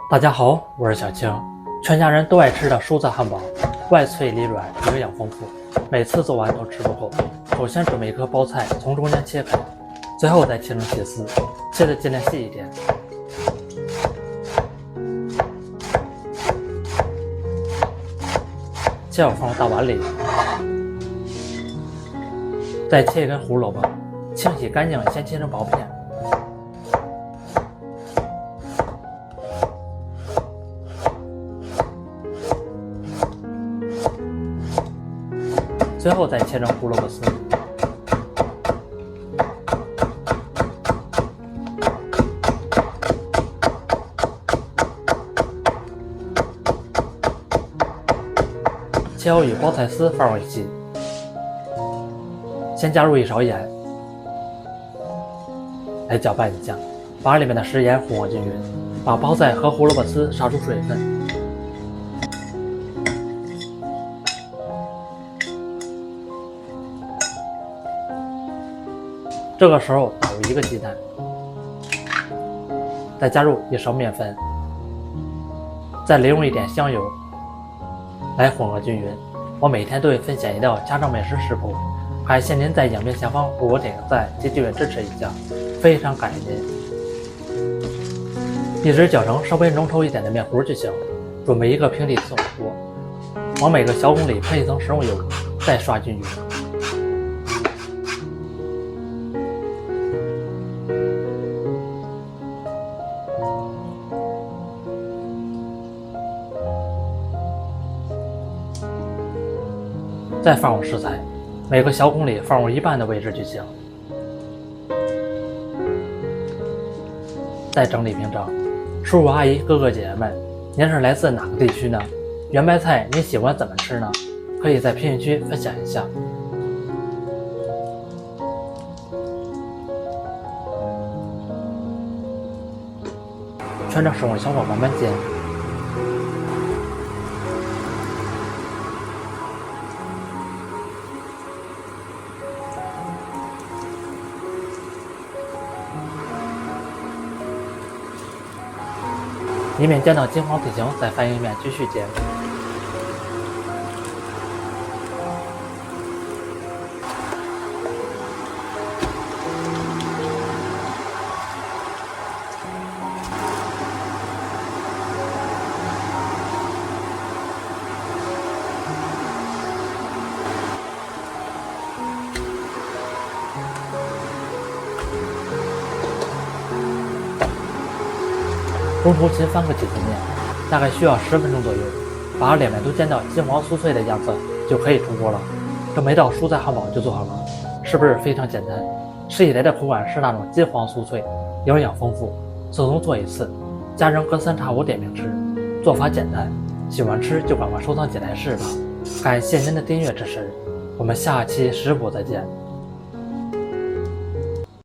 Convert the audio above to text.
大家好，我是小青。全家人都爱吃的蔬菜汉堡，外脆里软，营养丰富，每次做完都吃不够。首先准备一颗包菜，从中间切开，最后再切成细丝，切的尽量细一点。切好放入大碗里，再切一根胡萝卜，清洗干净，先切成薄片。最后再切成胡萝卜丝。切好与包菜丝放入一起，先加入一勺盐，来搅拌一下，把里面的食盐混合均匀，把包菜和胡萝卜丝杀出水分。这个时候打入一个鸡蛋，再加入一勺面粉，再淋入一点香油，来混合均匀。我每天都会分享一道家常美食食谱，感谢您在影片下方为我点个赞及订阅支持一下，非常感谢您。一直搅成稍微浓稠一点的面糊就行。准备一个平底瓷锅，往每个小孔里喷一层食用油，再刷均匀。再放入食材，每个小孔里放入一半的位置就行。再整理平整。叔叔阿姨哥哥姐姐们，您是来自哪个地区呢？圆白菜您喜欢怎么吃呢？可以在评论区分享一下。全程使用小火慢慢煎。一面煎到金黄体型，再翻一面继续煎。中途勤翻个几次面，大概需要10分钟左右，把两面都煎到金黄酥脆的样子就可以出锅了。这么一道蔬菜汉堡就做好了，是不是非常简单？吃起来的口感是那种金黄酥脆，营养丰富。自从做一次，家人隔三差五点名吃，做法简单，喜欢吃就赶快收藏起来试吧。感谢您的订阅支持，我们下期食谱再见。